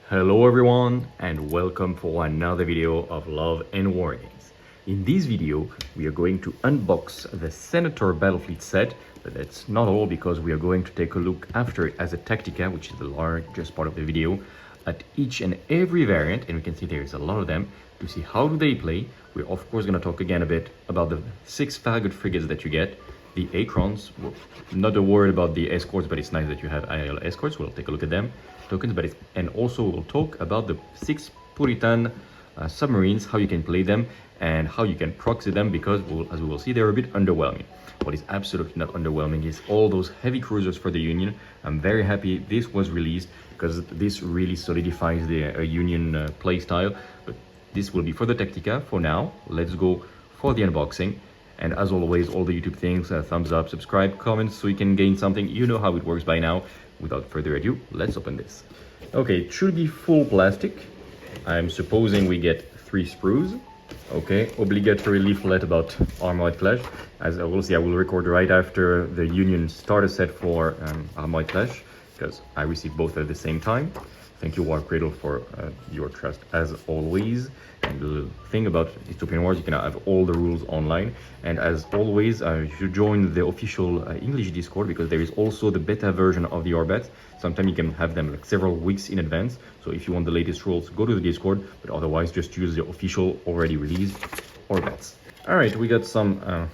Hello everyone and welcome for another video of Love and Wargames. In this video we are going to unbox the Senator Battlefleet set, but that's not all because we are going to take a look after it as a Tactica, which is the largest part of the video, at each and every variant, and we can see there is a lot of them, to see how do they play. We're of course going to talk again a bit about the 6 Farragut frigates that you get, the Akrons. Well, not a word about the escorts, but it's nice that you have aerial escorts. We'll take a look at them tokens, but and also we'll talk about the 6 Puritan submarines, how you can play them and how you can proxy them, because as we will see, they're a bit underwhelming. What is absolutely not underwhelming is all those heavy cruisers for the Union. I'm very happy this was released because this really solidifies the Union playstyle, but this will be for the Tactica for now. Let's go for the unboxing. And as always, all the YouTube things, thumbs up, subscribe, comments, so you can gain something. You know how it works by now. Without further ado, let's open this. Okay, it should be full plastic. I'm supposing we get 3 sprues. Okay, obligatory leaflet about Armored Clash. As I will see, I will record right after the Union starter set for Armored Clash, because I received both at the same time. Thank you, War Cradle, for your trust as always. And the thing about Dystopian Wars, you can have all the rules online. And as always, you should join the official English Discord, because there is also the beta version of the Orbats. Sometimes you can have them like several weeks in advance. So if you want the latest rules, go to the Discord. But otherwise, just use the official already released Orbats. All right, we got some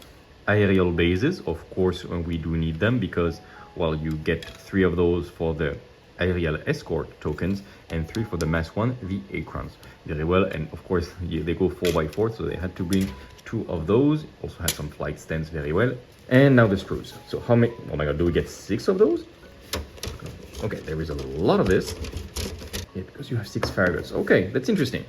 aerial bases. Of course, we do need them because, well, you get 3 of those for the aerial escort tokens and 3 for the mass one, the Akrons. Very well, and of course they go 4x4, so they had to bring 2 of those. Also had some flight stands, very well. And now the sprues. So how many? Oh my god, do we get 6 of those? Okay, there is a lot of this. Yeah, because you have 6 Farraguts. Okay, that's interesting.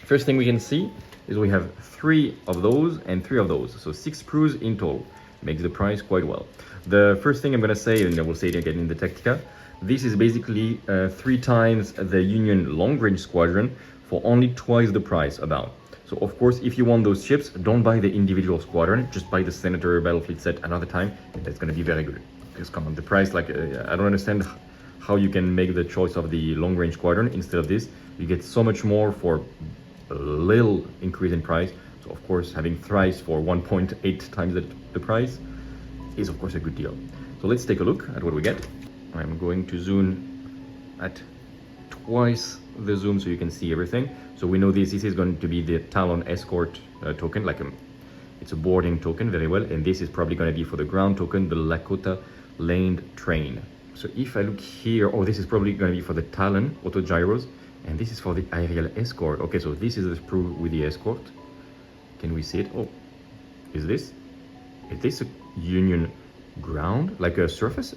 First thing we can see is we have 3 of those and 3 of those, so 6 sprues in total. Makes the price quite well. The first thing I'm gonna say, and I will say it again in the Tactica, this is basically 3 times the Union long-range squadron for only twice the price about. So of course, if you want those ships, don't buy the individual squadron, just buy the Senator Battlefleet set another time, and that's gonna be very good. Because come on, the price, like, I don't understand how you can make the choice of the long-range squadron instead of this. You get so much more for a little increase in price. So of course, having thrice for 1.8 times the price is of course a good deal. So let's take a look at what we get. I'm going to zoom at twice the zoom so you can see everything. So we know this is going to be the Talon escort token, like it's a boarding token, very well. And this is probably going to be for the ground token, the Lakota laned train. So if I look here, oh, this is probably going to be for the Talon auto gyros, and this is for the aerial escort. Okay, so this is the sprue with the escort. Can we see it? Oh, is this a Union ground, like a surface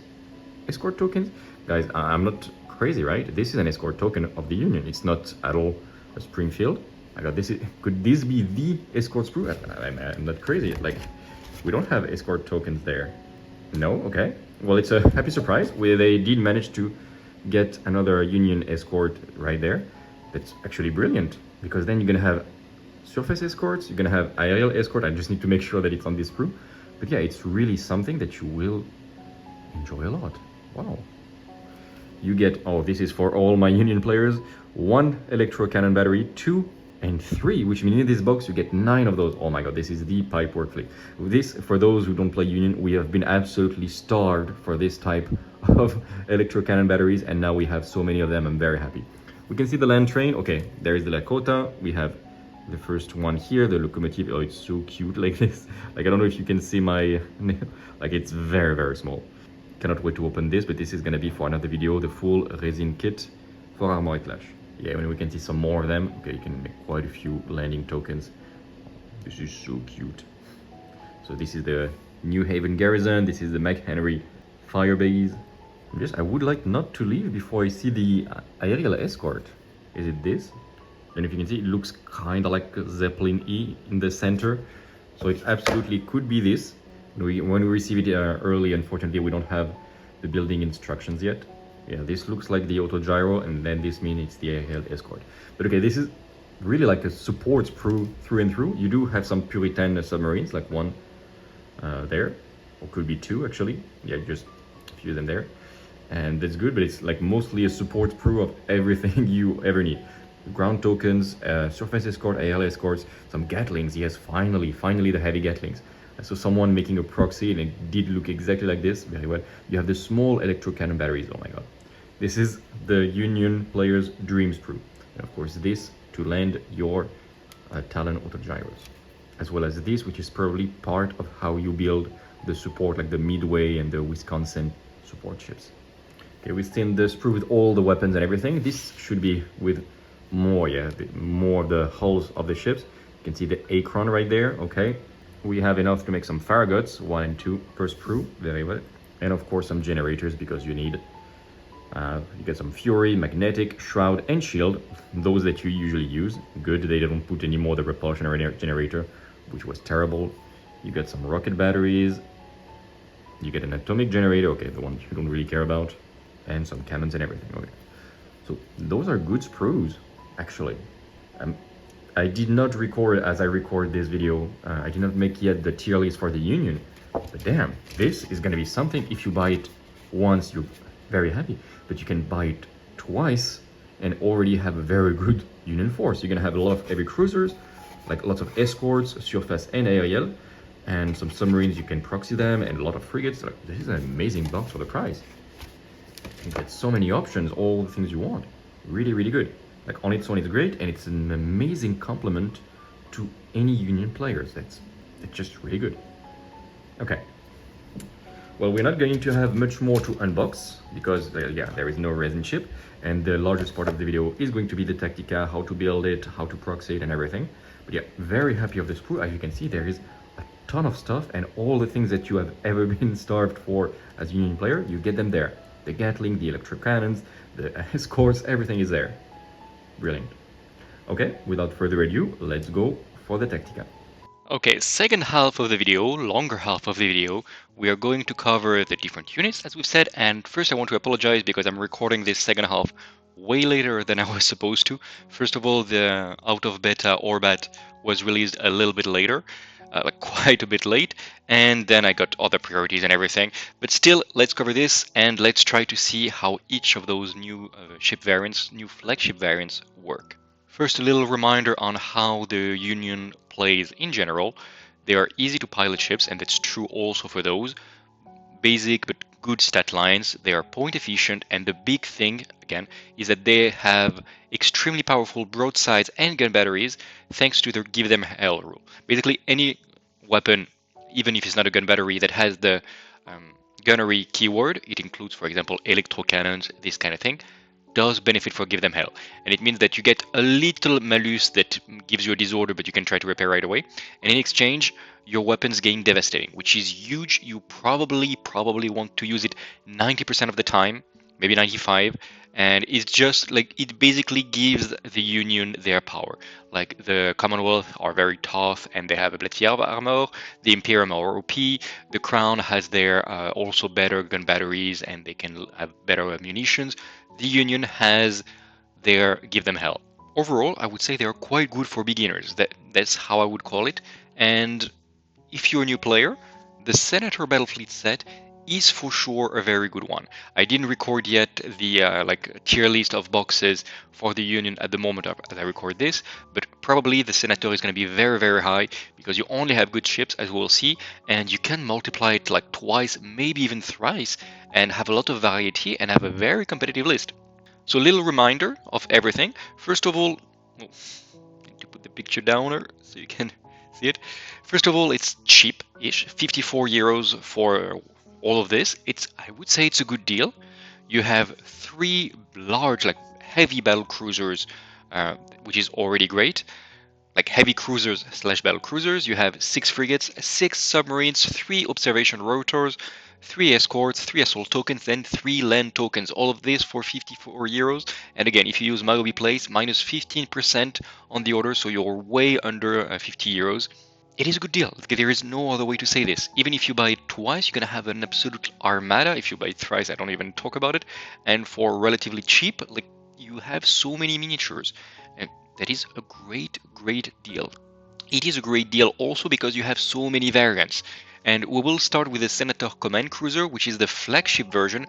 escort tokens? Guys, I'm not crazy, right? This is an escort token of the Union. It's not at all a Springfield. I got this. Could this be the escort sprue? I'm not crazy. Like, we don't have escort tokens there. No? Okay. Well, it's a happy surprise where they did manage to get another Union escort right there. That's actually brilliant, because then you're gonna have surface escorts, you're gonna have aerial escort. I just need to make sure that it's on this sprue. But yeah, it's really something that you will enjoy a lot. Wow. You get, oh, this is for all my Union players, 1 electro cannon battery, 2 and 3, which means in this box you get 9 of those. Oh my god, this is the pipe work fleet. This, for those who don't play Union, we have been absolutely starved for this type of electro cannon batteries, and now we have so many of them. I'm very happy. We can see the land train. Okay, there is the Lakota. We have the first one here, the locomotive. Oh, it's so cute like this. Like, I don't know if you can see my nail. Like, it's very, very small. Cannot wait to open this, but this is going to be for another video, the full resin kit for Armored Clash. Yeah, when we can see some more of them. Okay, you can make quite a few landing tokens. This is so cute. So this is the New Haven garrison. This is the McHenry fire base. I would like not to leave before I see the aerial escort. Is it this? And if you can see, it looks kind of like Zeppelin E in the center. So it absolutely could be this. When we receive it early, unfortunately, we don't have the building instructions yet. Yeah, this looks like the auto gyro, and then this means it's the aerial escort. But okay, this is really like a support sprue through and through. You do have some Puritan submarines, like 1 there, or could be 2 actually. Yeah, just a few of them there. and that's good, but it's like mostly a support sprue of everything you ever need. Ground tokens, surface escort, AL escorts, some Gatlings. Yes, finally the heavy Gatlings. So someone making a proxy, and it did look exactly like this, very well. You have the small electro cannon batteries. Oh my god, this is the Union player's dream sprue. And of course this to land your Talon autogyros, as well as this, which is probably part of how you build the support, like the Midway and the Wisconsin support ships. Okay, we still the sprue with all the weapons and everything. This should be with more, more of the hulls of the ships. You can see the Akron right there, okay? We have enough to make some Farraguts, 1 and 2 per sprue, very well. And of course some generators, because you need, you get some Fury, Magnetic, Shroud, and Shield, those that you usually use. Good, they don't put any more the repulsion generator, which was terrible. You get some rocket batteries, you get an atomic generator, okay, the one you don't really care about, and some cannons and everything, okay. So those are good sprues, actually. I did not record as I record this video. I did not make yet the tier list for the Union, but damn, this is gonna be something. If you buy it once, you're very happy, but you can buy it twice and already have a very good Union force. You're gonna have a lot of heavy cruisers, like lots of escorts, surface and aerial, and some submarines. You can proxy them, and a lot of frigates. Like, this is an amazing box for the price. You get so many options, all the things you want. Really good. Like on its own, it's great, and it's an amazing complement to any Union players. That's just really good. Okay. Well, we're not going to have much more to unbox because, yeah, there is no resin chip, and the largest part of the video is going to be the Tactica, how to build it, how to proxy it, and everything. But yeah, very happy of the sprue. As you can see, there is a ton of stuff, and all the things that you have ever been starved for as a Union player, you get them there. The Gatling, the electric cannons, the escorts, everything is there. Brilliant. Okay, without further ado, let's go for the Tactica. Okay, second half of the video, longer half of the video, we are going to cover the different units, as we've said, and first I want to apologize because I'm recording this second half way later than I was supposed to. First of all, the out of beta Orbat was released a little bit later, like quite a bit late, and then I got other priorities and everything. But still, let's cover this and let's try to see how each of those new ship variants, new flagship variants work. First, a little reminder on how the Union plays in general. They are easy to pilot ships, and that's true also for those. Basic but good stat lines, they are point efficient, and the big thing, again, is that they have extremely powerful broadsides and gun batteries thanks to their give them hell rule. Basically, any weapon, even if it's not a gun battery, that has the gunnery keyword, it includes, for example, electro cannons, this kind of thing, does benefit for give them hell. And it means that you get a little malus that gives you a disorder, but you can try to repair right away. And in exchange, your weapons gain devastating, which is huge. You probably want to use it 90% of the time, maybe 95%. And it's just like, it basically gives the Union their power. Like the Commonwealth are very tough and they have a Bletier armor, the Imperium are OP, the Crown has their also better gun batteries and they can have better munitions. The Union has their give them hell. Overall, I would say they are quite good for beginners. That's how I would call it. And if you're a new player, the Senator Battlefleet set is for sure a very good one. I didn't record yet the tier list of boxes for the Union at the moment as I record this, but probably the Senator is going to be very high because you only have good ships, as we'll see, and you can multiply it like twice, maybe even thrice, and have a lot of variety and have a very competitive list. So a little reminder of everything. First of all, need to put the picture down so you can see it. First of all, it's cheap-ish, 54 euros for all of this. I would say it's a good deal. You have 3 large, like heavy battle cruisers, which is already great. Like heavy cruisers / battle cruisers. You have 6 frigates, 6 submarines, 3 observation rotors, 3 escorts, 3 assault tokens, then 3 land tokens. All of this for 54 euros. And again, if you use Magobi Place, minus 15% on the order, so you're way under 50 euros. It is a good deal. There is no other way to say this. Even if you buy it twice, you're going to have an absolute armada. If you buy it thrice, I don't even talk about it. And for relatively cheap, like, you have so many miniatures. And that is a great deal. It is a great deal also because you have so many variants. And we will start with the Senator Command Cruiser, which is the flagship version.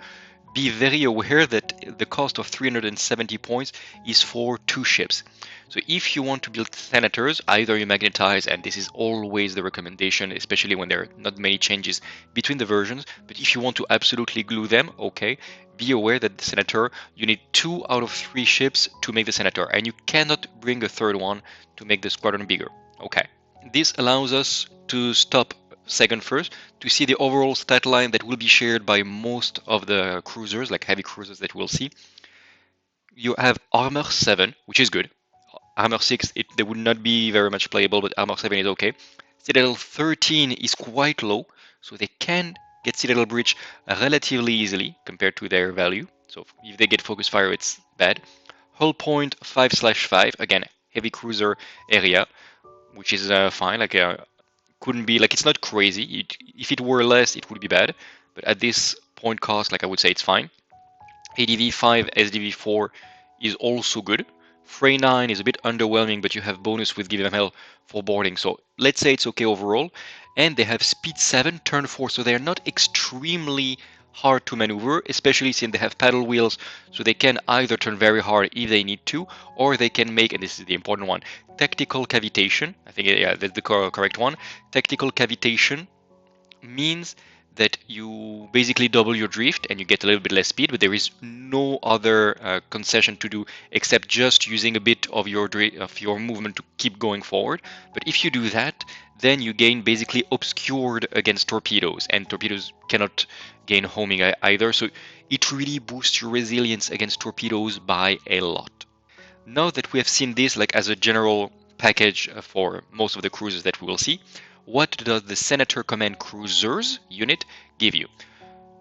be very aware that the cost of 370 points is for 2 ships. So if you want to build Senators, either you magnetize, and this is always the recommendation, especially when there are not many changes between the versions, but if you want to absolutely glue them, okay, be aware that the Senator, you need 2 out of 3 ships to make the Senator, and you cannot bring a third one to make the squadron bigger. Okay. This allows us to stop second first to see the overall stat line that will be shared by most of the cruisers, like heavy cruisers that we'll see. You have armor 7, which is good. Armor 6, they would not be very much playable, but armor 7 is okay. Citadel 13 is quite low, so they can get Citadel Breach relatively easily compared to their value. So if they get focus fire, it's bad. Hull point 5/5, again, heavy cruiser area, which is fine. Like couldn't be like, it's not crazy. If it were less, it would be bad. But at this point cost, like I would say, it's fine. ADV 5, SDV 4 is also good. Fray 9 is a bit underwhelming, but you have bonus with Give Them Hell for boarding. So let's say it's okay overall. And they have speed 7, turn 4, so they're not extremely hard to maneuver, especially since they have paddle wheels, so they can either turn very hard if they need to, or they can make, and this is the important one, tactical cavitation. I think, yeah, that's the correct one. Tactical cavitation means that you basically double your drift and you get a little bit less speed, but there is no other concession to do except just using a bit of your movement to keep going forward. But if you do that, then you gain basically obscured against torpedoes, and torpedoes cannot gain homing either, so it really boosts your resilience against torpedoes by a lot. Now that we have seen this like as a general package for most of the cruisers that we will see, what does the Senator Command Cruisers unit give you?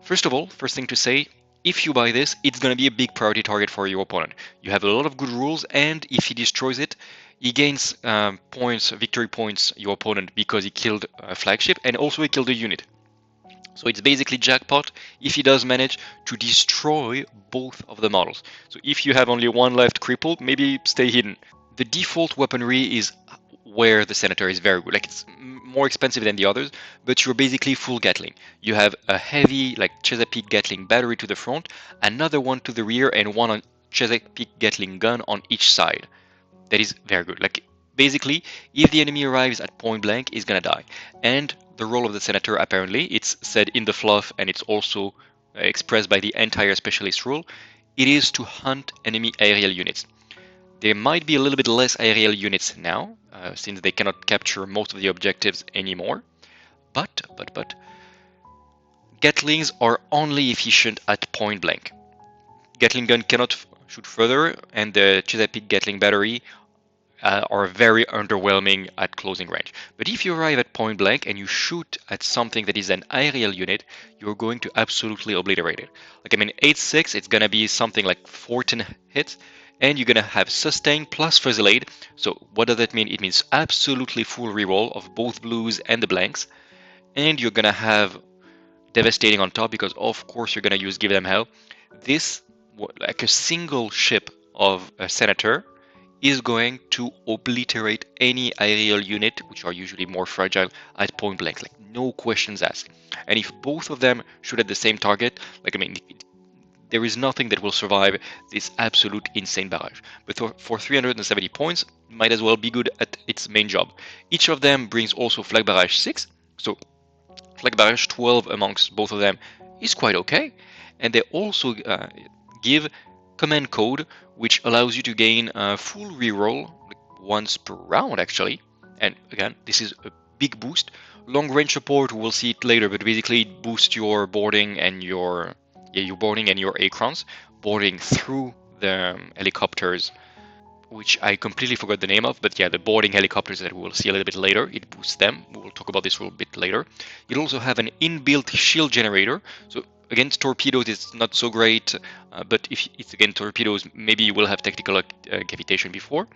First of all, first thing to say, if you buy this, it's going to be a big priority target for your opponent. You have a lot of good rules, and if he destroys it, he gains points, victory points, your opponent, because he killed a flagship, and also he killed a unit. So it's basically jackpot if he does manage to destroy both of the models. So if you have only one left crippled, maybe stay hidden. The default weaponry is where the Senator is very good. Like, it's more expensive than the others, but you're basically full Gatling. You have a heavy, like, Chesapeake Gatling battery to the front, another one to the rear, and one on Chesapeake Gatling gun on each side. That is very good. Like, basically, if the enemy arrives at point blank, he's gonna die. And the role of the Senator, apparently, it's said in the fluff, and it's also expressed by the entire specialist rule, it is to hunt enemy aerial units. There might be a little bit less aerial units now, since they cannot capture most of the objectives anymore. But Gatlings are only efficient at point blank. Gatling gun cannot shoot further, and the Chesapeake Gatling battery are very underwhelming at closing range. But if you arrive at point blank and you shoot at something that is an aerial unit, you're going to absolutely obliterate it. Like, I mean, 8/6, it's gonna be something like 14 hits, and you're gonna have sustain plus fusillade. So what does that mean? It means absolutely full reroll of both blues and the blanks, and you're gonna have devastating on top, because of course you're gonna use Give Them Hell. This, like a single ship of a Senator, is going to obliterate any aerial unit, which are usually more fragile, at point blank, like no questions asked. And if both of them shoot at the same target, like, I mean, there is nothing that will survive this absolute insane barrage. But for 370 points, might as well be good at its main job. Each of them brings also Flag Barrage 6, so Flag Barrage 12 amongst both of them is quite okay. And they also give Command Code, which allows you to gain a full reroll once per round, actually. And again, this is a big boost. Long range support, we'll see it later, but basically it boosts your boarding and your boarding and your Akrons, boarding through the helicopters, which I completely forgot the name of, but yeah, the boarding helicopters that we'll see a little bit later, it boosts them. We'll talk about this a little bit later. It also have an inbuilt shield generator, so against torpedoes it's not so great, but if it's against torpedoes, maybe you will have tactical cavitation before.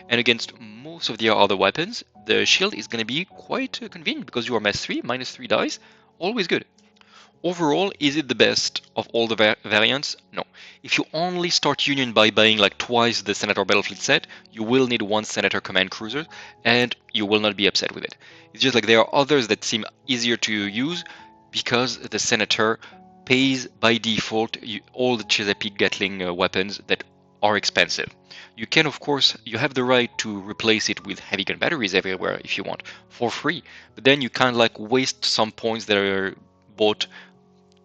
And against most of the other weapons, the shield is going to be quite convenient, because you are -3, -3 dice, always good. Overall, is it the best of all the variants? No. If you only start Union by buying like twice the Senator Battlefleet set, you will need one Senator Command Cruiser, and you will not be upset with it. It's just like there are others that seem easier to use, because the Senator pays by default all the Chesapeake Gatling weapons that are expensive. You can, of course, you have the right to replace it with heavy gun batteries everywhere if you want for free, but then you kind of like waste some points that are bought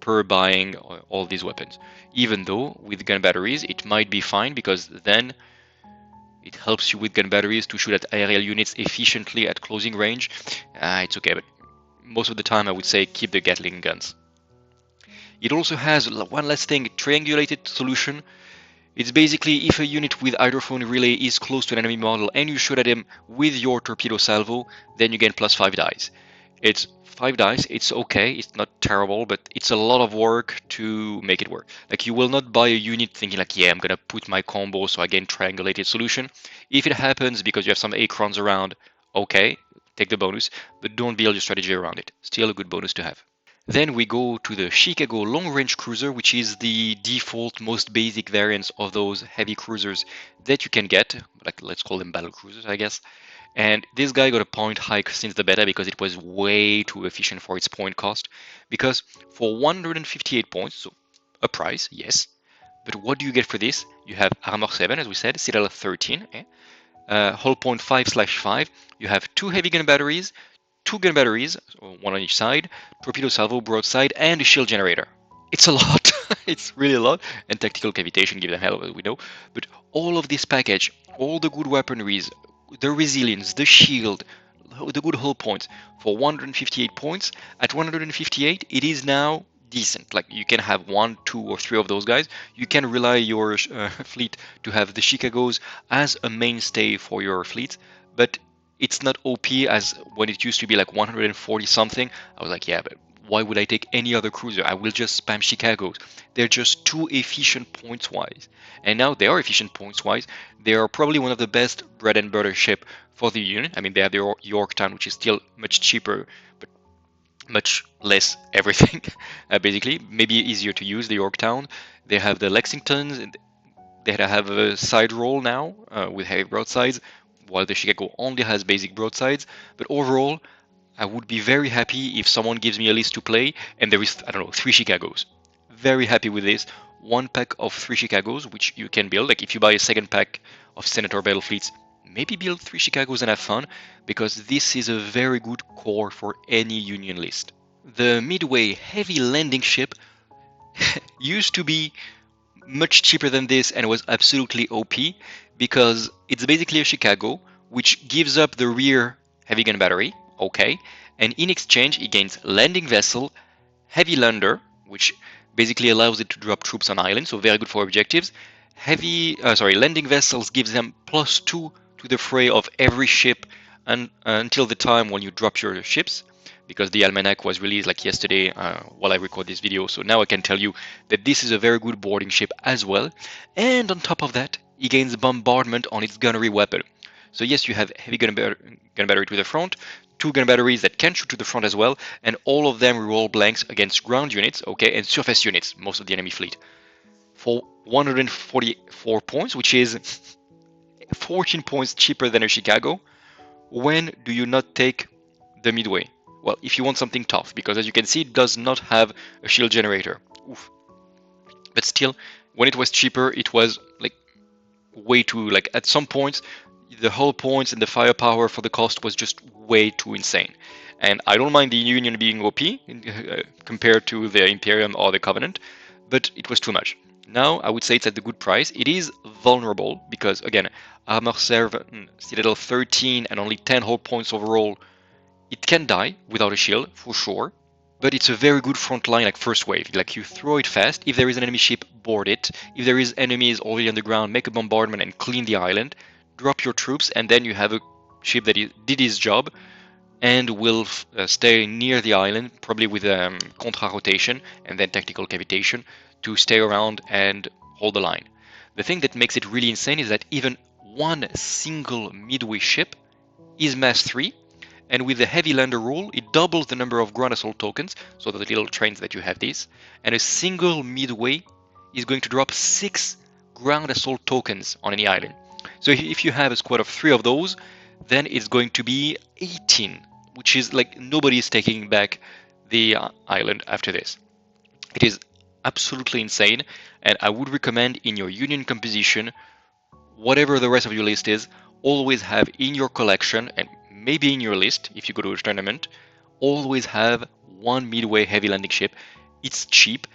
per buying all these weapons. Even though with gun batteries it might be fine because then it helps you with gun batteries to shoot at aerial units efficiently at closing range. It's okay, but most of the time I would say keep the Gatling guns. It also has one last thing, triangulated solution. It's basically if a unit with hydrophone relay is close to an enemy model and you shoot at him with your torpedo salvo, then you gain +5 dice. It's 5 dice, it's okay, it's not terrible, but it's a lot of work to make it work. Like you will not buy a unit thinking like, yeah, I'm gonna put my combo so I gain triangulated solution. If it happens because you have some Akrons around, okay, take the bonus, but don't build your strategy around it. Still a good bonus to have. Then we go to the Chicago Long Range Cruiser, which is the default most basic variants of those heavy cruisers that you can get. Like, let's call them battle cruisers, I guess. And this guy got a point hike since the beta because it was way too efficient for its point cost. Because for 158 points, so a price, yes. But what do you get for this? You have Armor 7, as we said, Citadel 13, hull point 5/5. You have 2 heavy gun batteries, 2 gun batteries, one on each side, torpedo salvo, broadside, and a shield generator. It's a lot. It's really a lot. And tactical cavitation gives them hell, we know. But all of this package, all the good weaponries, the resilience, the shield, the good hull points for 158 points. At 158, it is now decent. Like you can have 1, 2, or 3 of those guys. You can rely your fleet to have the Chicagos as a mainstay for your fleet, but it's not OP as when it used to be like 140 something. I was like, yeah, but why would I take any other cruiser? I will just spam Chicagos. They're just too efficient points wise. And now they are efficient points wise. They are probably one of the best bread and butter ship for the unit. I mean, they have the Yorktown, which is still much cheaper, but much less everything, basically. Maybe easier to use, the Yorktown. They have the Lexingtons. They have a side roll now with heavy broadsides, while the Chicago only has basic broadsides. But overall, I would be very happy if someone gives me a list to play and there is, I don't know, 3 Chicagos. Very happy with this. 1 pack of 3 Chicagos, which you can build. Like if you buy a second pack of Senator Battlefleets, maybe build 3 Chicagos and have fun, because this is a very good core for any Union list. The Midway heavy landing ship used to be much cheaper than this and was absolutely OP because it's basically a Chicago which gives up the rear heavy gun battery, okay, and in exchange it gains landing vessel, heavy lander, which basically allows it to drop troops on islands, so very good for objectives. Landing vessels gives them +2 to the fray of every ship until the time when you drop your ships, because the almanac was released like yesterday while I record this video, so now I can tell you that this is a very good boarding ship as well. And on top of that, it gains bombardment on its gunnery weapon. So yes, you have heavy gun battery to the front, 2 gun batteries that can shoot to the front as well, and all of them reroll blanks against ground units, okay, and surface units, most of the enemy fleet. For 144 points, which is 14 points cheaper than a Chicago, when do you not take the Midway? Well, if you want something tough, because as you can see, it does not have a shield generator. Oof. But still, when it was cheaper, it was like way too, like at some points, the hull points and the firepower for the cost was just way too insane. And I don't mind the Union being OP compared to the Imperium or the Covenant, but it was too much. Now I would say it's at the good price. It is vulnerable because, again, Armor 7, Citadel 13, and only 10 hull points overall. It can die without a shield, for sure, but it's a very good front line, like first wave. Like you throw it fast, if there is an enemy ship, board it. If there is enemies already on the ground, make a bombardment and clean the island. Drop your troops, and then you have a ship that did his job and will stay near the island, probably with contra-rotation and then tactical cavitation to stay around and hold the line. The thing that makes it really insane is that even one single Midway ship is mass 3, and with the heavy lander rule, it doubles the number of ground assault tokens, so the little trains that you have these, and a single Midway is going to drop 6 ground assault tokens on any island. So if you have a squad of 3 of those, then it's going to be 18, which is like nobody is taking back the island after this. It is absolutely insane, and I would recommend in your union composition, whatever the rest of your list is, always have in your collection, and maybe in your list if you go to a tournament, always have one Midway heavy landing ship. It's cheap,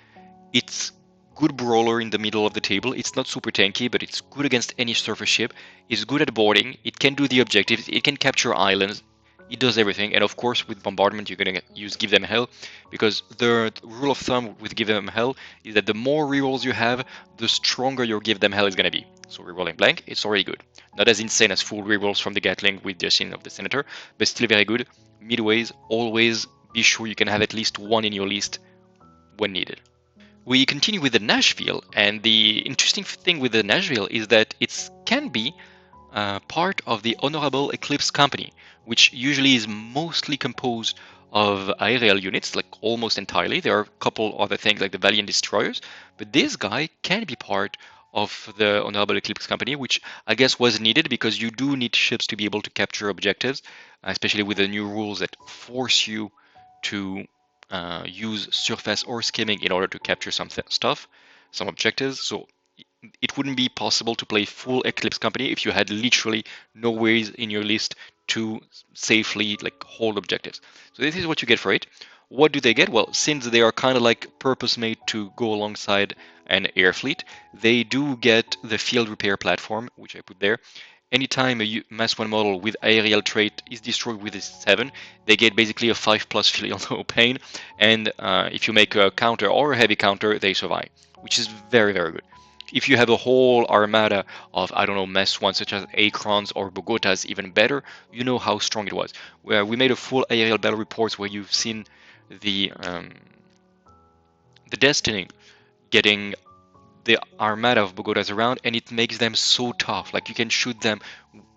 it's good brawler in the middle of the table. It's not super tanky, but it's good against any surface ship. It's good at boarding. It can do the objectives. It can capture islands. It does everything. And of course, with bombardment, you're gonna use give them hell, because the rule of thumb with give them hell is that the more rerolls you have, the stronger your give them hell is gonna be. So rerolling blank, it's already good. Not as insane as full rerolls from the Gatling with the scene of the Senator, but still very good. Midways, always be sure you can have at least one in your list when needed. We continue with the Nashville, and the interesting thing with the Nashville is that it can be part of the Honorable Eclipse Company, which usually is mostly composed of aerial units, like almost entirely. There are a couple other things like the Valiant Destroyers, but this guy can be part of the Honorable Eclipse Company, which I guess was needed because you do need ships to be able to capture objectives, especially with the new rules that force you to use surface or skimming in order to capture some stuff, some objectives. So it wouldn't be possible to play full Eclipse Company if you had literally no ways in your list to safely hold objectives. So this is what you get for it. What do they get? Well, since they are kind of like purpose made to go alongside an air fleet, they do get the field repair platform, which I put there. Anytime a Mass 1 model with aerial trait is destroyed with a 7, they get basically a 5+ field no pain, and if you make a counter or a heavy counter, they survive, which is very, very good. If you have a whole armada of, I don't know, Mass 1 such as Akrons or Bogotas, even better, you know how strong it was. Where we made a full aerial battle reports where you've seen the Destiny getting the armada of Bogotas around, and it makes them so tough. Like you can shoot them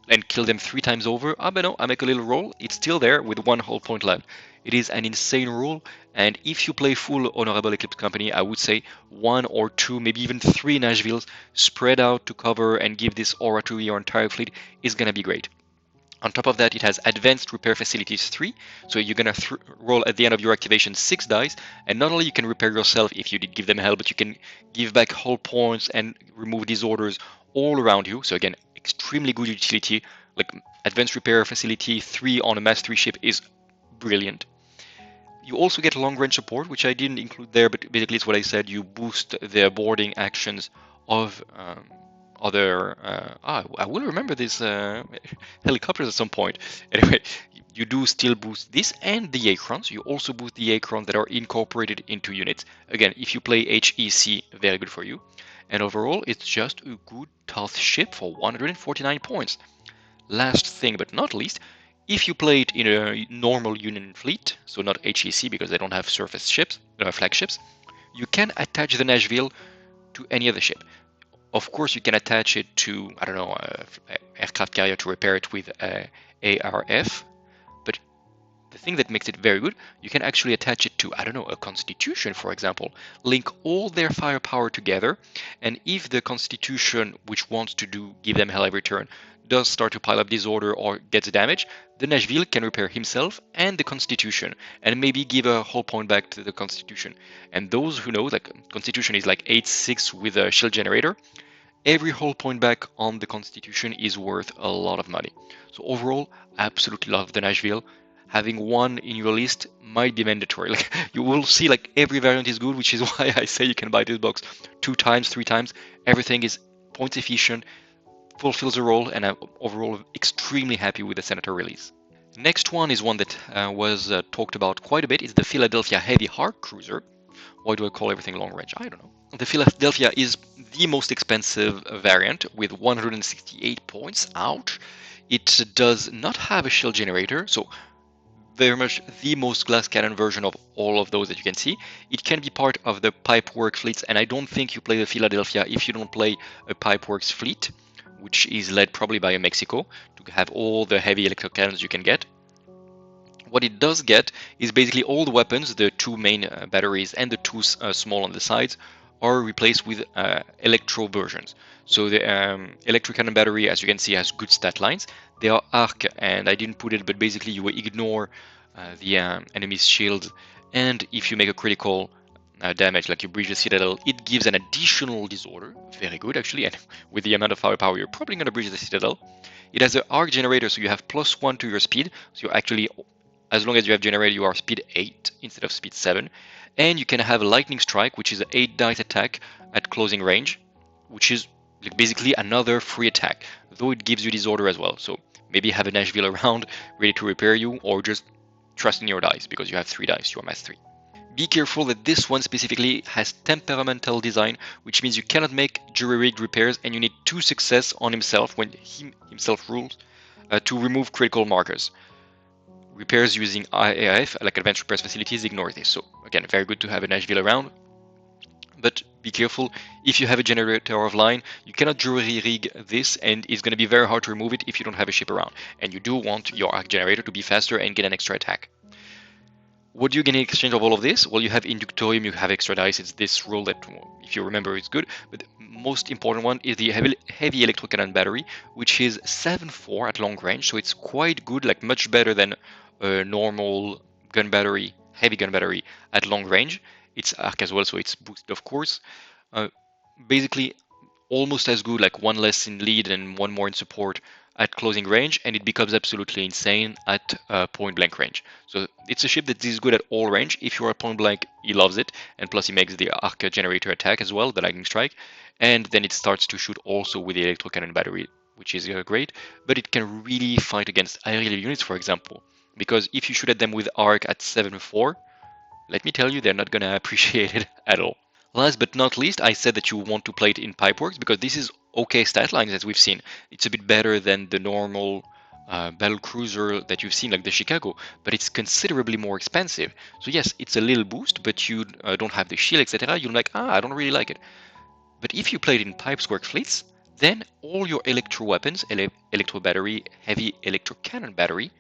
and kill them 3 times over. Ah, but no, I make a little roll. It's still there with 1 whole point left. It is an insane rule, and if you play full Honorable Eclipse Company, I would say 1 or 2, maybe even 3 Nashvilles spread out to cover and give this aura to your entire fleet is gonna be great. On top of that, it has Advanced Repair Facilities 3, so you're gonna roll at the end of your activation 6 dice, and not only you can repair yourself if you did give them hell, but you can give back hull points and remove disorders all around you. So again, extremely good utility. Like Advanced Repair Facility 3 on a Mass 3 ship is brilliant. You also get long range support, which I didn't include there, but basically it's what I said. You boost the boarding actions of other. I will remember these helicopters at some point. Anyway, you do still boost this and the Akrons. You also boost the Akrons that are incorporated into units. Again, if you play HEC, very good for you. And overall, it's just a good tough ship for 149 points. Last thing but not least, if you play it in a normal Union fleet, so not HEC because they don't have surface ships, flagships, you can attach the Nashville to any other ship. Of course, you can attach it to, I don't know, aircraft carrier to repair it with ARF, but the thing that makes it very good, you can actually attach it to, I don't know, a Constitution, for example, link all their firepower together, and if the Constitution, which wants to give them hell every turn, does start to pile up disorder or gets damage, the Nashville can repair himself and the Constitution, and maybe give a whole point back to the Constitution. And those who know, like Constitution is like 8/6 with a shield generator, every whole point back on the Constitution is worth a lot of money. So overall, absolutely love the Nashville. Having one in your list might be mandatory. Like you will see, like every variant is good, which is why I say you can buy this box 2 times, 3 times. Everything is points efficient, fulfills the role, and I'm overall extremely happy with the Senator release. Next one is one that was talked about quite a bit. It's the Philadelphia Heavy Hard Cruiser. Why do I call everything long range? I don't know. The Philadelphia is the most expensive variant with 168 points out. It does not have a shield generator, so very much the most glass cannon version of all of those that you can see. It can be part of the Pipeworks fleets, and I don't think you play the Philadelphia if you don't play a Pipeworks fleet, which is led probably by a Mexico, to have all the heavy electric cannons you can get. What it does get is basically all the weapons, the 2 main batteries and the 2 small on the sides, are replaced with electro versions. So the electric cannon battery, as you can see, has good stat lines. They are arc, and I didn't put it, but basically you ignore the enemy's shields, and if you make a critical, damage, like you breach the citadel, it gives an additional disorder. Very good, actually. And with the amount of firepower, you're probably going to breach the citadel. It has an arc generator, so you have +1 to your speed. So you're actually, as long as you have generator, you are speed 8 instead of speed 7. And you can have a lightning strike, which is an 8 dice attack at closing range, which is basically another free attack, though it gives you disorder as well. So maybe have a Nashville around ready to repair you, or just trust in your dice because you have 3 dice, you are mass 3. Be careful that this one specifically has temperamental design, which means you cannot make jury-rigged repairs and you need 2 success on himself when he himself rules to remove critical markers. Repairs using IAF, like Advanced Repairs Facilities, ignore this. So again, very good to have a Nashville around. But be careful, if you have a generator of line, you cannot jury-rig this, and it's going to be very hard to remove it if you don't have a ship around. And you do want your arc generator to be faster and get an extra attack. What do you get in exchange of all of this? Well, you have Inductorium, you have extra dice. It's this rule that, if you remember, it's good. But the most important one is the heavy electro cannon battery, which is 7.4 at long range. So it's quite good, like much better than a normal gun battery, heavy gun battery at long range. It's arc as well, so it's boosted, of course. Basically, almost as good, like 1 less in lead and 1 more in support at closing range, and it becomes absolutely insane at point blank range. So it's a ship that is good at all range. If you're at point blank, he loves it, and plus he makes the arc generator attack as well, the lightning strike, and then it starts to shoot also with the electro cannon battery, which is great. But it can really fight against aerial units, for example, because if you shoot at them with arc at 7.4, let me tell you, they're not gonna appreciate it at all. Last but not least, I said that you want to play it in Pipeworks because this is okay stat lines as we've seen. It's a bit better than the normal battle cruiser that you've seen, like the Chicago, but it's considerably more expensive. So yes, it's a little boost, but you don't have the shield, etc. You're like, I don't really like it. But if you play it in Pipesworks fleets, then all your electro weapons, electro battery, heavy electro cannon battery,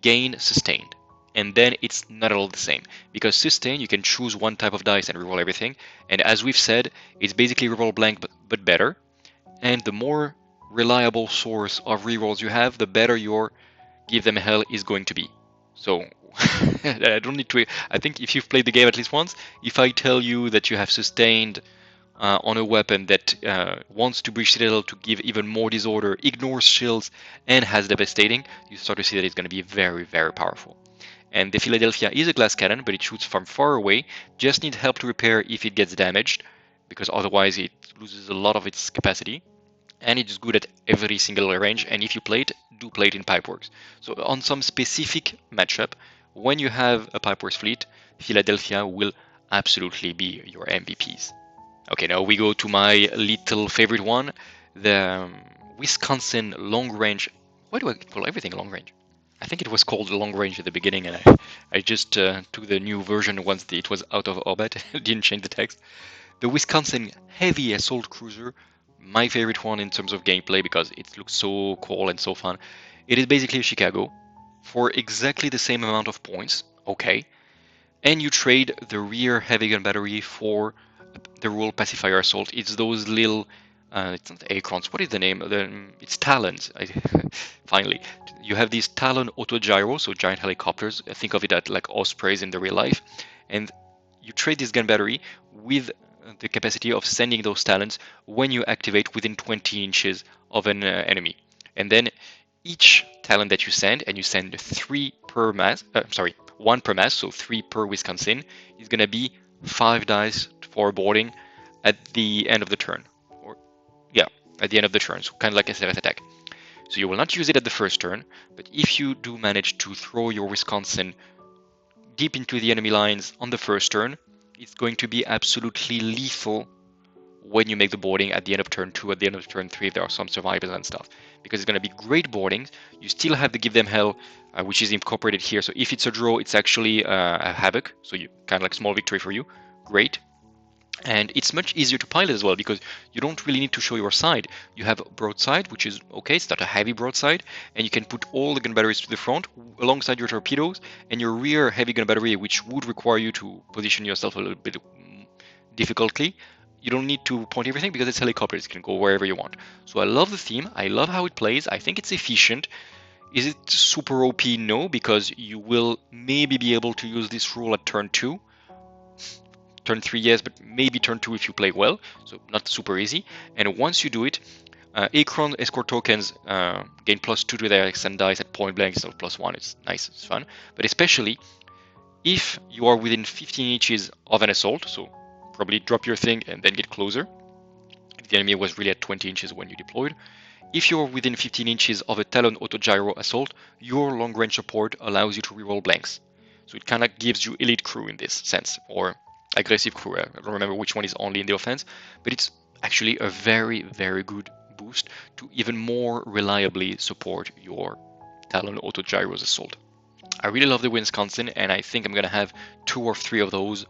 gain sustained. And then it's not at all the same, because sustain, you can choose one type of dice and reroll everything, and as we've said, it's basically reroll blank but better, and the more reliable source of rerolls you have, the better your give them hell is going to be. So I don't need to, I think if you've played the game at least once, if I tell you that you have sustained on a weapon that wants to breach citadel to give even more disorder, ignores shields, and has devastating, you start to see that it's going to be very, very powerful. And the Philadelphia is a glass cannon, but it shoots from far away, just needs help to repair if it gets damaged, because otherwise it loses a lot of its capacity. And it's good at every single range, and if you play it, do play it in Pipeworks. So on some specific matchup, when you have a Pipeworks fleet, Philadelphia will absolutely be your MVPs. Okay, now we go to my little favorite one, the Wisconsin long range. Why do I call everything long range? I think it was called long range at the beginning, and I just took the new version once it was out of orbit. Didn't change the text. The Wisconsin heavy assault cruiser, my favorite one in terms of gameplay because it looks so cool and so fun. It is basically a Chicago for exactly the same amount of points. Okay, and you trade the rear heavy gun battery for the Rural Pacifier Assault. It's those little, it's not Akrons, what is the name? It's Talons. Finally, you have these Talon autogyro, so giant helicopters. Think of it as like Ospreys in the real life. And you trade this gun battery with the capacity of sending those Talons when you activate within 20 inches of an enemy. And then each Talon that you send, and you send 3 per mass, one per mass, so 3 per Wisconsin, is going to be 5 dice for boarding at the end of the turn. At the end of the turn, so kind of like a select attack. So you will not use it at the first turn, but if you do manage to throw your Wisconsin deep into the enemy lines on the first turn, it's going to be absolutely lethal when you make the boarding at the end of turn 2, at the end of turn 3, if there are some survivors and stuff. Because it's going to be great boardings. You still have the Give Them Hell, which is incorporated here. So if it's a draw, it's actually a Havoc. So you kind of like small victory for you. Great. And it's much easier to pilot as well because you don't really need to show your side. You have broadside, which is okay, it's not a heavy broadside, and you can put all the gun batteries to the front alongside your torpedoes and your rear heavy gun battery, which would require you to position yourself a little bit difficultly. You don't need to point everything because it's helicopters, it can go wherever you want. So I love the theme, I love how it plays, I think it's efficient. Is it super OP? No, because you will maybe be able to use this rule at turn 2. turn 3, yes, but maybe turn 2 if you play well. So not super easy. And once you do it, Akron escort tokens gain +2 to their extend dice at point blank instead of +1. It's nice, it's fun. But especially if you are within 15 inches of an assault, so probably drop your thing and then get closer. If the enemy was really at 20 inches when you deployed. If you're within 15 inches of a Talon auto-gyro assault, your long-range support allows you to reroll blanks. So it kind of gives you elite crew in this sense, or aggressive crew. I don't remember which one is only in the offense, but it's actually a very, very good boost to even more reliably support your Talon auto-gyros assault. I really love the Wisconsin, and I think I'm going to have 2 or 3 of those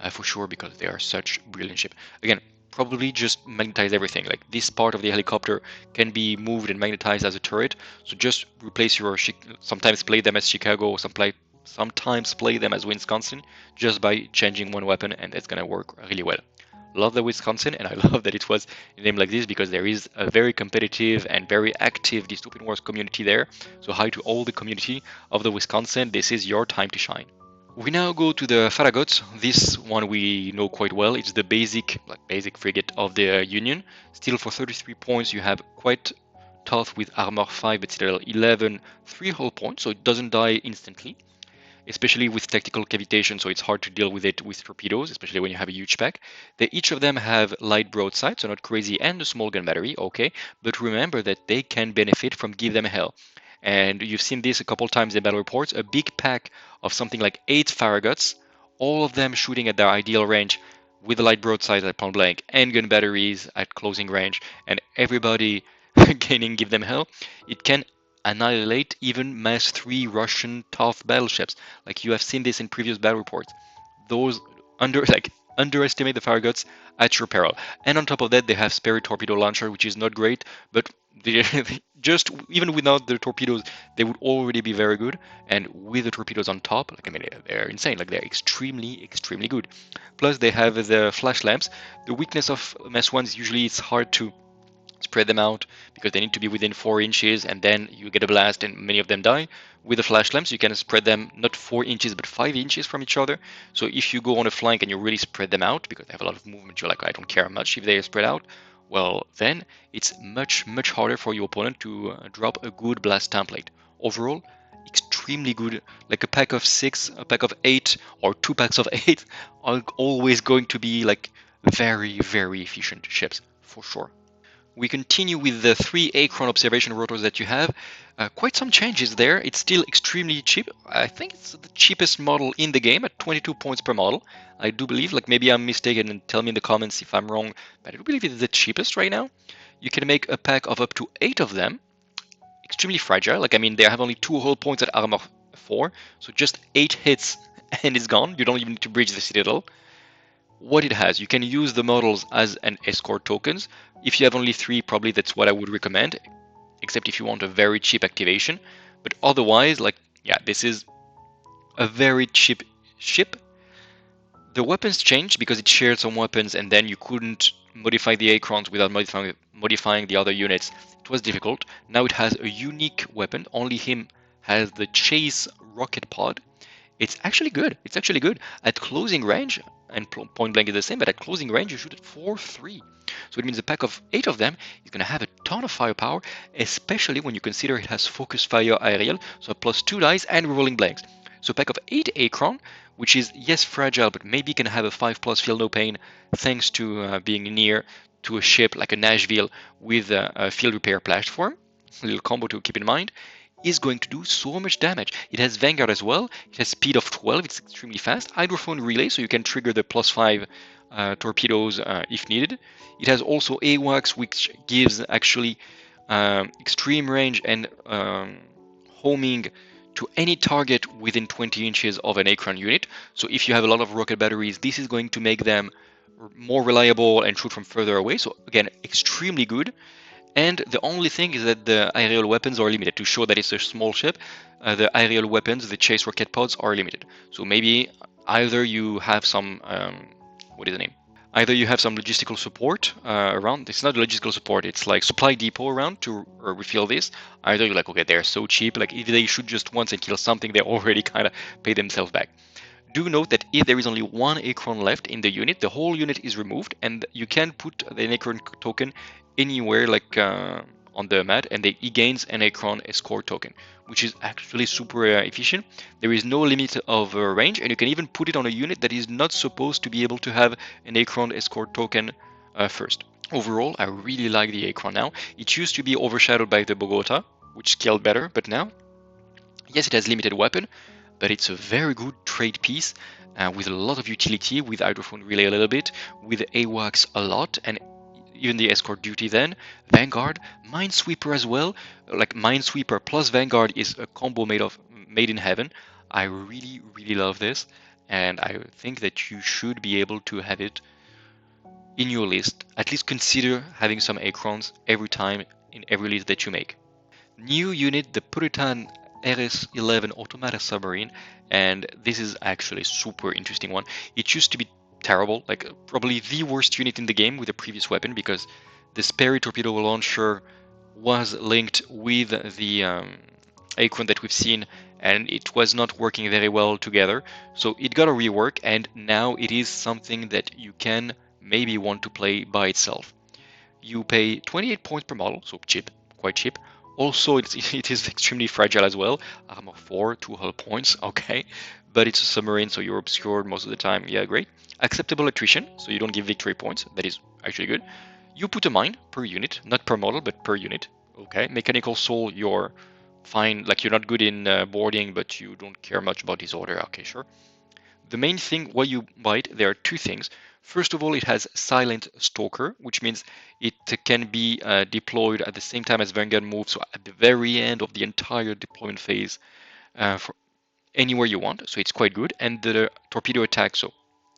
for sure because they are such brilliant ship. Again, probably just magnetize everything. Like this part of the helicopter can be moved and magnetized as a turret. So just replace your, sometimes play them as Chicago, sometimes play them as Wisconsin just by changing one weapon, and that's going to work really well. Love the Wisconsin, and I love that it was named like this because there is a very competitive and very active Dystopian Wars community there. So hi to all the community of the Wisconsin, this is your time to shine. We now go to the Farragut. This one we know quite well. It's the basic frigate of the Union. Still for 33 points you have quite tough with armor 5 but still 11 3-hull points, so it doesn't die instantly. Especially with tactical cavitation, so it's hard to deal with it with torpedoes, especially when you have a huge pack. Each of them have light broadside, so not crazy, and a small gun battery, okay, but remember that they can benefit from give them hell. And you've seen this a couple times in battle reports, a big pack of something like 8 Farraguts, all of them shooting at their ideal range with the light broadside at point blank and gun batteries at closing range, and everybody gaining give them hell. It can annihilate even Mass 3 Russian tough battleships. Like you have seen this in previous battle reports. Those underestimate the Farraguts at your peril. And on top of that, they have spare torpedo launcher, which is not great, but just even without the torpedoes, they would already be very good. And with the torpedoes on top, like I mean, they're insane. Like they're extremely, extremely good. Plus, they have the flash lamps. The weakness of Mass 1 is usually it's hard to spread them out because they need to be within 4 inches and then you get a blast and many of them die. With the flash lamps you can spread them not 4 inches but 5 inches from each other. So if you go on a flank and you really spread them out because they have a lot of movement, you're like, I don't care much if they are spread out, well then it's much harder for your opponent to drop a good blast template. Overall, extremely good. Like a pack of 6, a pack of 8, or 2 packs of 8 are always going to be like very efficient ships for sure. We continue with the 3 Akron observation rotors that you have. Quite some changes there. It's still extremely cheap. I think it's the cheapest model in the game at 22 points per model. I do believe, like maybe I'm mistaken and tell me in the comments if I'm wrong, but I do believe it's the cheapest right now. You can make a pack of up to 8 of them. Extremely fragile. Like I mean, they have only 2 hull points at armor 4, so just 8 hits and it's gone. You don't even need to breach the citadel. What it has, you can use the models as an escort tokens. If you have only 3, probably that's what I would recommend, except if you want a very cheap activation. But otherwise, like, yeah, this is a very cheap ship. The weapons changed because it shared some weapons and then you couldn't modify the Akrons without modifying the other units. It was difficult. Now it has a unique weapon. Only him has the Chase rocket pod. It's actually good. It's actually good. At closing range, and point blank is the same, but at closing range you shoot at 4-3. So it means a pack of 8 of them is going to have a ton of firepower, especially when you consider it has focus fire aerial, so +2 dice and rolling blanks. So a pack of 8 Akron, which is, yes, fragile, but maybe can have a 5+ feel no pain thanks to being near to a ship like a Nashville with a field repair platform. A little combo to keep in mind. Is going to do so much damage. It has Vanguard as well. It has speed of 12. It's extremely fast. Hydrophone relay, so you can trigger the +5 torpedoes if needed. It has also AWACS, which gives actually extreme range and homing to any target within 20 inches of an Akron unit. So if you have a lot of rocket batteries, this is going to make them more reliable and shoot from further away. So again, extremely good. And the only thing is that the aerial weapons are limited. To show that it's a small ship, the aerial weapons, the chase rocket pods, are limited. So maybe either you have some, what is the name? Either you have some logistical support around. It's not logistical support, it's like supply depot around to refill this. Either you're like, okay, they're so cheap, like if they shoot just once and kill something, they already kind of pay themselves back. Do note that if there is only one Akron left in the unit, the whole unit is removed, and you can put an Akron token anywhere, like on the mat, and he gains an Akron escort token, which is actually super efficient. There is no limit of range, and you can even put it on a unit that is not supposed to be able to have an Akron escort token first. Overall, I really like the Akron now. It used to be overshadowed by the Bogota, which scaled better, but now, yes, it has limited weapon, but it's a very good trade piece with a lot of utility, with hydrophone relay a little bit, with AWACS a lot, and even the escort duty then. Vanguard, Minesweeper as well. Like Minesweeper plus Vanguard is a combo made in heaven. I really, really love this, and I think that you should be able to have it in your list. At least consider having some Acrons every time in every list that you make. New unit, the Puritan RS-11 Automata Submarine, and this is actually a super interesting one. It used to be terrible, like probably the worst unit in the game with the previous weapon, because the Sperry torpedo launcher was linked with the Akron that we've seen, and it was not working very well together. So it got a rework, and now it is something that you can maybe want to play by itself. You pay 28 points per model, so cheap, quite cheap. Also, it is extremely fragile as well. Armor 4, 2 hull points, okay. But it's a submarine, so you're obscured most of the time. Yeah, great. Acceptable attrition, so you don't give victory points. That is actually good. You put a mine per unit, not per model, but per unit. Okay. Mechanical soul, you're fine. Like, you're not good in boarding, but you don't care much about disorder. Okay, sure. The main thing why you buy it, there are two things. First of all, it has Silent Stalker, which means it can be deployed at the same time as Vanguard moves, so at the very end of the entire deployment phase for anywhere you want. So it's quite good. And the torpedo attack, so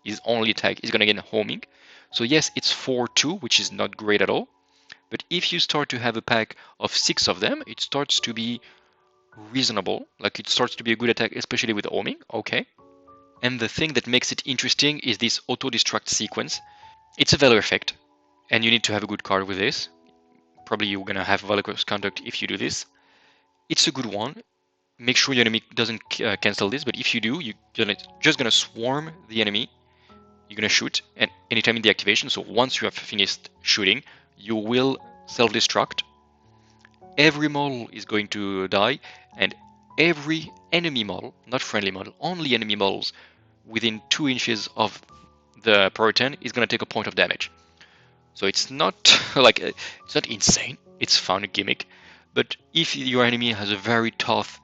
his only attack is going to get homing. So yes, it's 4-2, which is not great at all. But if you start to have a pack of 6 of them, it starts to be reasonable. Like, it starts to be a good attack, especially with homing. Okay. And the thing that makes it interesting is this auto-destruct sequence. It's a valor effect, and you need to have a good card with this. Probably you're going to have valorous conduct if you do this. It's a good one. Make sure your enemy doesn't cancel this, but if you do, you're just going to swarm the enemy. You're going to shoot, and anytime in the activation, so once you have finished shooting, you will self-destruct. Every model is going to die, and every enemy model, not friendly model, only enemy models within 2 inches of the Puritan is going to take a point of damage. So it's not like it's not insane. It's fun gimmick, but if your enemy has a very tough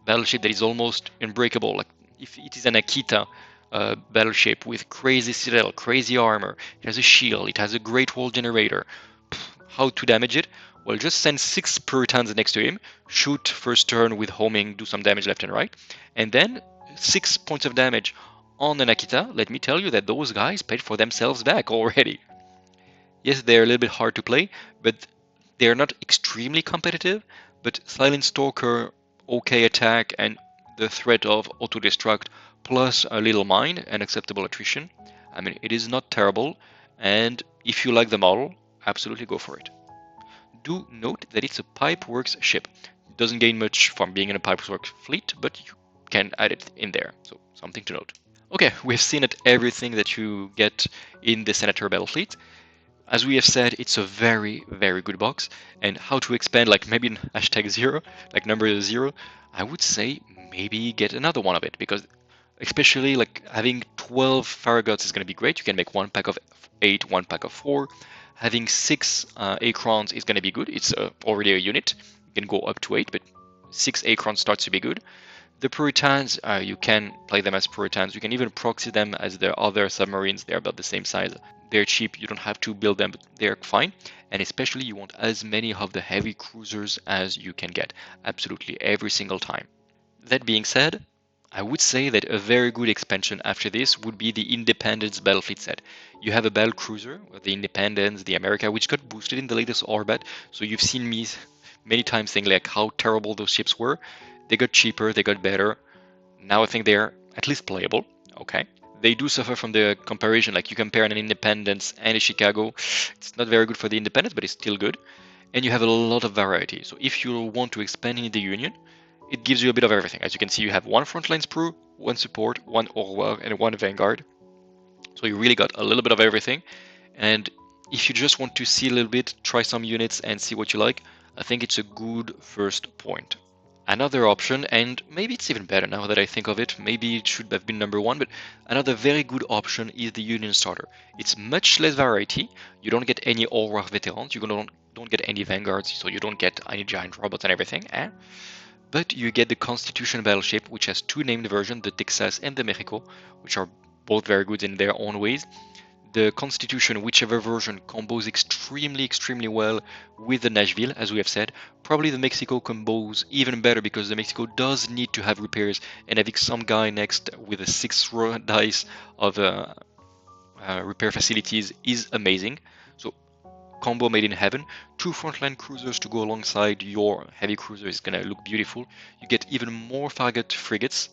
battleship that is almost unbreakable, like if it is an Akita battleship with crazy citadel, crazy armor, it has a shield, it has a great wall generator, how to damage it? Well, just send 6 Puritans next to him, shoot first turn with homing, do some damage left and right, and then 6 points of damage on an Akita. Let me tell you that those guys paid for themselves back already. Yes, they're a little bit hard to play, but they're not extremely competitive. But Silent Stalker, okay attack, and the threat of auto-destruct plus a little mine and acceptable attrition. I mean, it is not terrible, and if you like the model, absolutely go for it. Do note that it's a Pipeworks ship. It doesn't gain much from being in a Pipeworks fleet, but you can add it in there, so something to note. Okay, we've seen it everything that you get in the Senator Battlefleet. As we have said, it's a very, very good box. And how to expand, like maybe in #0, like number 0, I would say maybe get another one of it, because especially like having 12 Farraguts is going to be great. You can make 1 pack of 8, 1 pack of 4. Having 6 Acrons is going to be good. It's already a unit. You can go up to 8, but 6 Acrons starts to be good. The Puritans, you can play them as Puritans. You can even proxy them as their other submarines. They're about the same size. They're cheap. You don't have to build them, but they're fine. And especially, you want as many of the heavy cruisers as you can get. Absolutely every single time. That being said, I would say that a very good expansion after this would be the Independence Battlefleet set. You have a battle cruiser, the Independence, the America, which got boosted in the latest Orbit. So you've seen me many times saying like how terrible those ships were. They got cheaper, they got better. Now I think they're at least playable. Okay. They do suffer from the comparison, like you compare an Independence and a Chicago. It's not very good for the Independence, but it's still good. And you have a lot of variety. So if you want to expand in the Union, it gives you a bit of everything. As you can see, you have one Frontline Sprue, one support, one Orwell, and one Vanguard. So you really got a little bit of everything. And if you just want to see a little bit, try some units and see what you like, I think it's a good first point. Another option, and maybe it's even better now that I think of it, maybe it should have been number one, but another very good option is the Union Starter. It's much less variety. You don't get any All-War veterans, you don't get any Vanguards, so you don't get any giant robots and everything, but you get the Constitution battleship, which has two named versions, the Texas and the Mexico, which are both very good in their own ways. The Constitution, whichever version, combos extremely well with the Nashville, as we have said. Probably the Mexico combos even better because the Mexico does need to have repairs, and having some guy next with a 6 dice of repair facilities is amazing. So combo made in heaven. 2 frontline cruisers to go alongside your heavy cruiser is gonna look beautiful. You get even more Farragut frigates.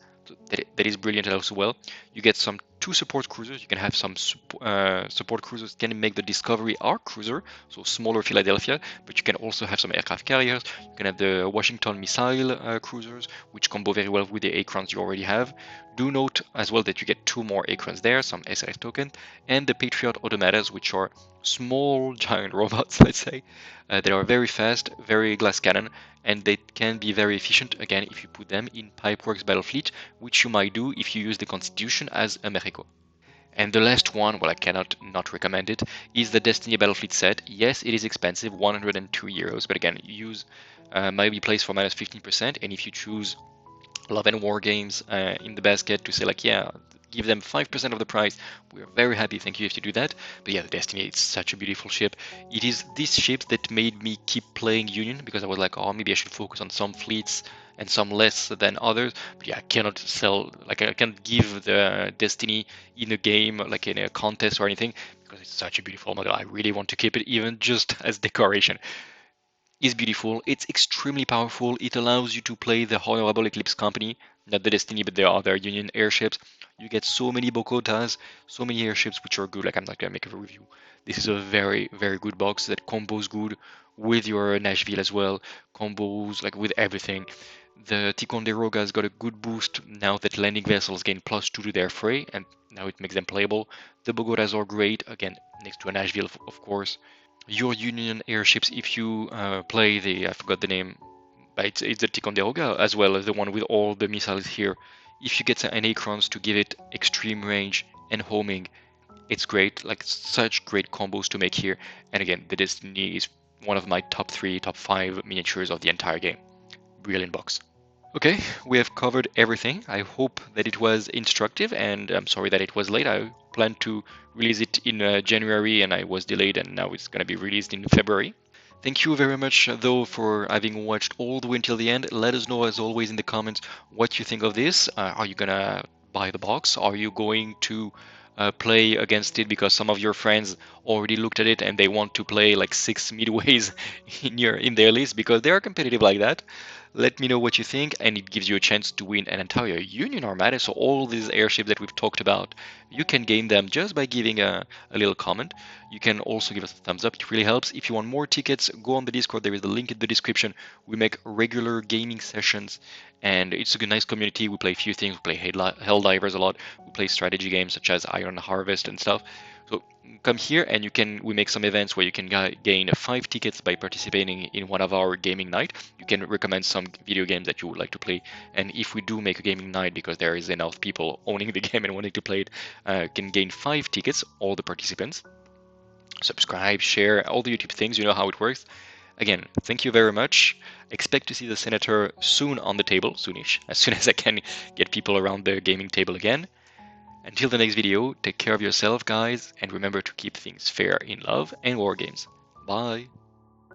That is brilliant as well. You get some 2 support cruisers. You can have some support cruisers can make the Discovery our cruiser, so smaller Philadelphia, but you can also have some aircraft carriers. You can have the Washington missile cruisers, which combo very well with the Akrons you already have. Do note as well that you get 2 more Akrons there, some SRF tokens, and the Patriot Automatas, which are small giant robots, let's say, that are very fast, very glass cannon, and they can be very efficient, again, if you put them in Pipeworks Battlefleet, which you might do if you use the Constitution as a Mexico. And the last one, well, I cannot not recommend it, is the Destiny Battlefleet set. Yes, it is expensive, 102 euros, but again, use might be placed for minus 15%, and if you choose Love Wargames in the basket to say like, yeah, give them 5% of the price, we're very happy, thank you if you do that. But yeah, the Destiny, it's such a beautiful ship. It is this ship that made me keep playing Union, because I was like, oh, maybe I should focus on some fleets and some less than others. But yeah, I cannot sell, like I can't give the Destiny in a game, like in a contest or anything, because it's such a beautiful model. I really want to keep it even just as decoration. Is beautiful, it's extremely powerful, it allows you to play the Honorable Eclipse Company, not the Destiny, but the other Union airships. You get so many Bokotas, so many airships which are good, like I'm not gonna make a review. This is a very good box that combos good with your Nashville as well, combos like with everything. The Ticonderoga's got a good boost now that landing vessels gain +2 to their fray, and now it makes them playable. The Bogotas are great, again, next to a Nashville, of course. Your Union airships, if you play the, I forgot the name, but it's the Ticonderoga as well as the one with all the missiles here. If you get an Akrons to give it extreme range and homing, it's great, like such great combos to make here. And again, the Destiny is one of my top 3, top 5 miniatures of the entire game. Brilliant box. Okay, we have covered everything. I hope that it was instructive, and I'm sorry that it was late. I planned to release it in January and I was delayed, and now it's going to be released in February. Thank you very much, though, for having watched all the way until the end. Let us know, as always, in the comments what you think of this. Are you going to buy the box? Are you going to play against it because some of your friends already looked at it and they want to play like 6 midways in their list because they are competitive like that? Let me know what you think, and it gives you a chance to win an entire Union Armada. So all these airships that we've talked about, you can gain them just by giving a little comment. You can also give us a thumbs up, it really helps. If you want more tickets, go on the Discord, there is the link in the description. We make regular gaming sessions, and it's a nice community. We play a few things, we play Helldivers a lot, we play strategy games such as Iron Harvest and stuff. So come here and we make some events where you can gain 5 tickets by participating in one of our gaming night. You can recommend some video games that you would like to play, and if we do make a gaming night, because there is enough people owning the game and wanting to play it, can gain 5 tickets, all the participants. Subscribe, share, all the YouTube things, you know how it works. Again, thank you very much. Expect to see the Senator soon on the table, soonish, as soon as I can get people around the gaming table again. Until the next video, take care of yourself, guys, and remember to keep things fair in love and war games. Bye!